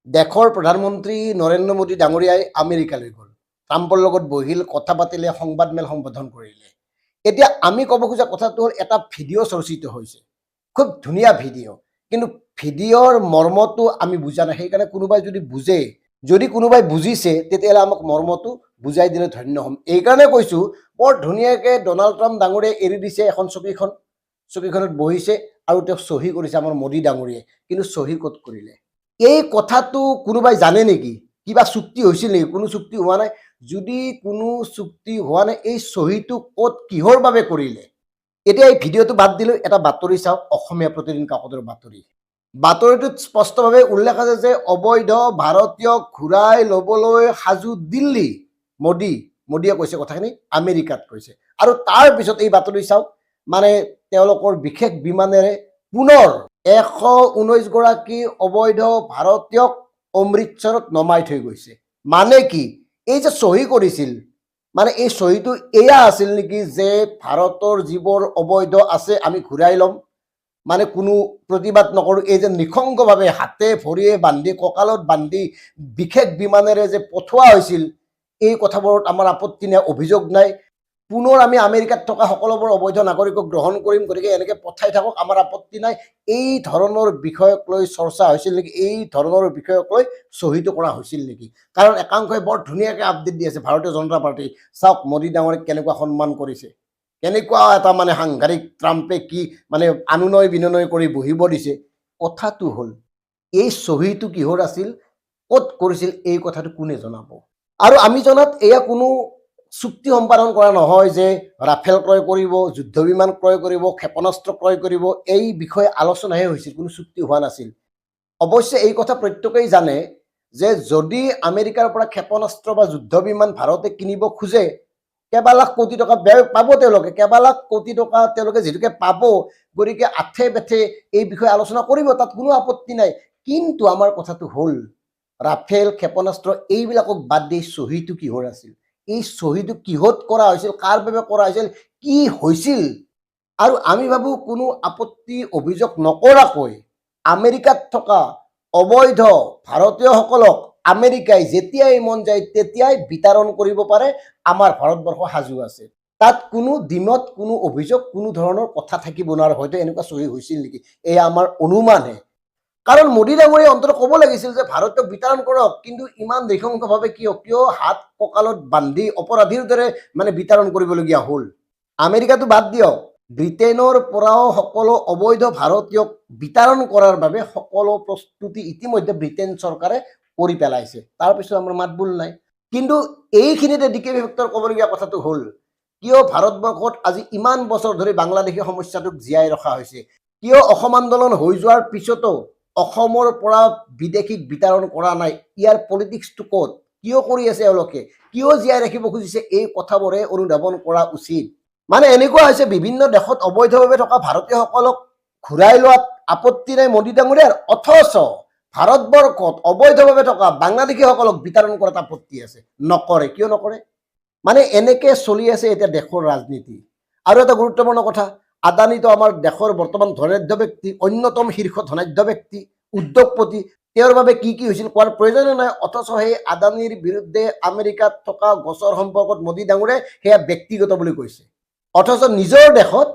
দেশৰ প্ৰধানমন্ত্ৰী নৰেন্দ্ৰ মোদী ডাঙৰীয়াই আমেৰিকালৈ গ'ল। ট্ৰাম্পৰ লগত বহিল, কথা পাতিলে, সংবাদমেল সম্বোধন কৰিলে। এতিয়া আমি ক'ব খোজা কথাটো হ'ল এটা ভিডিঅ' চৰ্চিত হৈছে, খুব ধুনীয়া ভিডিঅ', কিন্তু ভিডিঅ'ৰ মৰ্মটো আমি বুজা নাই। সেইকাৰণে কোনোবাই যদি বুজে, যদি কোনোবাই বুজিছে, তেতিয়াহ'লে আমাক মৰ্মটো বুজাই দিলে ধন্য হ'ম। এইকাৰণে কৈছোঁ, বৰ ধুনীয়াকৈ ডনাল্ড ট্ৰাম্প ডাঙৰীয়াই এৰি দিছে এখন চকীখনত বহিছে আৰু তেওঁ চহী কৰিছে আমাৰ মোদী ডাঙৰীয়াই, কিন্তু চহী ক'ত কৰিলে? এই কথাটো কোনোবাই জানে নেকি? কিবা চুক্তি হৈছিল নেকি? কোনো চুক্তি হোৱা নাই। যদি কোনো চুক্তি হোৱা নাই, এই চহীটো ক'ত কিহৰ বাবে কৰিলে? এতিয়া এই ভিডিঅ'টো বাদ দিলোঁ, এটা বাতৰি চাওক, অসমীয়া প্ৰতিদিন কাকতৰ বাতৰি। বাতৰিটোত স্পষ্টভাৱে উল্লেখ আছে যে অবৈধ ভাৰতীয়ক ঘূৰাই ল'বলৈ সাজু দিল্লী। মোদীয়ে কৈছে কথাখিনি, আমেৰিকাত কৈছে। আৰু তাৰপিছত এই বাতৰি চাওক, মানে তেওঁলোকৰ বিশেষ বিমানেৰে পুনৰ 119 গৰাকী অবৈধ ভাৰতীয়ক অমৃতসৰত নমাই থৈ গৈছে। মানে কি? এই যে চহী কৰিছিল, মানে এই চহীটো এয়া আছিল নেকি যে ভাৰতৰ যিবোৰ অবৈধ আছে আমি ঘূৰাই ল'ম, মানে কোনো প্ৰতিবাদ নকৰোঁ, এই যে নিশংসভাৱে হাতে ভৰিয়ে বান্ধি, কঁকালত বান্ধি বিশেষ বিমানেৰে যে পঠোৱা হৈছিল, এই কথাবোৰত আমাৰ আপত্তি নাই, অভিযোগ নাই। পুনৰ আমি আমেৰিকাত থকা সকলোবোৰ অবৈধ নাগৰিকক গ্ৰহণ কৰিম, গতিকে এনেকৈ পঠাই থাকক, আমাৰ আপত্তি নাই। এই ধৰণৰ বিষয়ক লৈ চৰ্চা হৈছিল নেকি? এই ধৰণৰ বিষয়ক লৈ চহীটো কৰা হৈছিল নেকি? কাৰণ একাংশই বৰ ধুনীয়াকৈ আপডেট দি আছে, ভাৰতীয় জনতা পাৰ্টি চাওক মোদী ডাঙৰীক কেনেকুৱা সন্মান কৰিছে, কেনেকুৱা এটা মানে সাংঘাতিক, ট্ৰাম্পে কি মানে আনুনয় বিনয় কৰি বহিব দিছে। কথাটো হ'ল, এই চহীটো কিহৰ আছিল, ক'ত কৰিছিল, এই কথাটো কোনে জনাব? আৰু আমি জনাত এয়া কোনো চুক্তি সম্পাদন কৰা নহয় যে ৰাফেল ক্ৰয় কৰিব, যুদ্ধ বিমান ক্ৰয় কৰিব, ক্ষেপণাস্ত্ৰ ক্ৰয় কৰিব, এই বিষয়ে আলোচনাহে হৈছিল, কোনো চুক্তি হোৱা নাছিল। অৱশ্যে এই কথা প্ৰত্যেকেই জানে যে যদি আমেৰিকাৰ পৰা ক্ষেপণাস্ত্ৰ বা যুদ্ধ বিমান ভাৰতে কিনিব খোজে, কেইবা লাখ কোটি টকা ব্যয় পাব তেওঁলোকে, কেইবা লাখ কোটি টকা তেওঁলোকে যিহেতুকে পাব, গতিকে আঠে বেঠে এই বিষয়ে আলোচনা কৰিব, তাত কোনো আপত্তি নাই। কিন্তু আমাৰ কথাটো হ'ল, ৰাফেল, ক্ষেপণাস্ত্ৰ এইবিলাকক বাদ দি চহীটো কিহৰ আছিল? এই চহীটো কিহত কৰা হৈছিল, কাৰ বাবে কৰা হৈছিল, কি হৈছিল? আৰু আমি ভাবোঁ কোনো আপত্তি অভিযোগ নকৰাকৈ আমেৰিকাত থকা অবৈধ ভাৰতীয়সকলক আমেৰিকাই যেতিয়াই মন যায় তেতিয়াই বিতৰণ কৰিব পাৰে, আমাৰ ভাৰতবৰ্ষ সাজু আছে। তাত কোনো দিনত কোনো অভিযোগ, কোনো ধৰণৰ কথা থাকিব নোৱাৰে। হয়তো এনেকুৱা চহী হৈছিল নেকি, এয়া আমাৰ অনুমানহে। কাৰণ মোদী ডাঙৰীয়াই অন্ততঃ ক'ব লাগিছিল যে ভাৰতক বিতৰণ কৰক, কিন্তু ইমান নৃশংসভাৱে কিয় হাত কঁকালত বান্ধি অপৰাধীৰ দৰে মানে বিতৰণ কৰিবলগীয়া হ'ল? আমেৰিকাটো বাদ দিয়ক, ব্ৰিটেইনৰ পৰাও সকলো অবৈধ ভাৰতীয়ক বিতৰণ কৰাৰ বাবে সকলো প্ৰস্তুতি ইতিমধ্যে ব্ৰিটেইন চৰকাৰে কৰি পেলাইছে। তাৰপিছত আমাৰ মাতবোল নাই। কিন্তু এইখিনিতে ডিকে বিভক্তৰ ক'বলগীয়া কথাটো হ'ল, কিয় ভাৰতবৰ্ষত আজি ইমান বছৰ ধৰি বাংলাদেশী সমস্যাটোক জীয়াই ৰখা হৈছে? কিয় অসম আন্দোলন হৈ যোৱাৰ পিছতো অসমৰ পৰা বিদেশীক বিতৰণ কৰা নাই? ইয়াৰ পলিটিক্সটো ক'ত? কিয় কৰি আছে এওঁলোকে? কিয় জীয়াই ৰাখিব খুজিছে? এই কথাবোৰে অনুধাৱন কৰা উচিত। মানে এনেকুৱা হৈছে, বিভিন্ন দেশত অবৈধভাৱে থকা ভাৰতীয়সকলক ঘূৰাই লোৱাত আপত্তি নাই মোদী ডাঙৰীয়াৰ, অথচ ভাৰতবৰ্ষত অবৈধভাৱে থকা বাংলাদেশীসকলক বিতৰণ কৰাত আপত্তি আছে। নকৰে, কিয় নকৰে? মানে এনেকে চলি আছে এতিয়া দেশৰ ৰাজনীতি। আৰু এটা গুৰুত্বপূৰ্ণ কথা, আদানীতো আমাৰ দেশৰ বৰ্তমান ধনাঢ্য ব্যক্তি, অন্যতম শীৰ্ষ ধনাঢ্য ব্যক্তি, উদ্যোগপতি। তেওঁৰ বাবে কি হৈছিল কোৱাৰ প্ৰয়োজনে নাই, অথচ সেই আদানীৰ বিৰুদ্ধে আমেৰিকাত থকা গছৰ সম্পৰ্কত মোদী ডাঙৰীয়াই সেয়া ব্যক্তিগত বুলি কৈছে। অথচ নিজৰ দেশত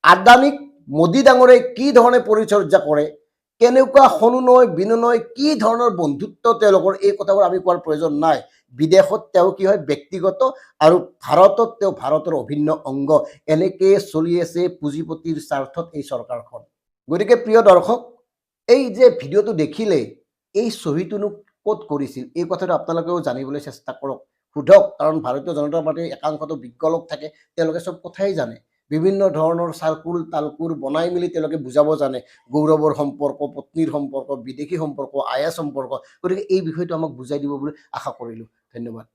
আদানীক মোদী ডাঙৰীয়াই কি ধৰণে পৰিচৰ্যা কৰে, কেনেকুৱা সনুনয় বিনয়, কি ধৰণৰ বন্ধুত্ব তেওঁলোকৰ, এই কথাবোৰ আমি কোৱাৰ প্ৰয়োজন নাই। বিদেশত তেওঁ কি হয়, ব্যক্তিগত, আৰু ভাৰতত তেওঁ ভাৰতৰ অভিন্ন অংগ। এনেকে চলি আছে পুঁজিপতিৰ স্বাৰ্থত এই চৰকাৰখন। গতিকে প্ৰিয় দৰ্শক, এই যে ভিডিঅ'টো দেখিলে, এই চহীটোনো ক'ত কৰিছিল, এই কথাটো আপোনালোকেও জানিবলৈ চেষ্টা কৰক, সোধক। কাৰণ ভাৰতীয় জনতা পাৰ্টীৰ একাংশতো বিজ্ঞ লোক থাকে, তেওঁলোকে চব কথাই জানে। বিভিন্ন ধৰণৰ চালকুল তালকুল বনাই মেলি তেওঁলোকে বুজাব জানে, গৌৰৱৰ সম্পৰ্ক, পত্নীৰ সম্পৰ্ক, বিদেশী সম্পৰ্ক, আয়াস সম্পৰ্ক। গতিকে এই বিষয়টো আমাক বুজাই দিব বুলি আশা কৰিলোঁ। ধন্যবাদ।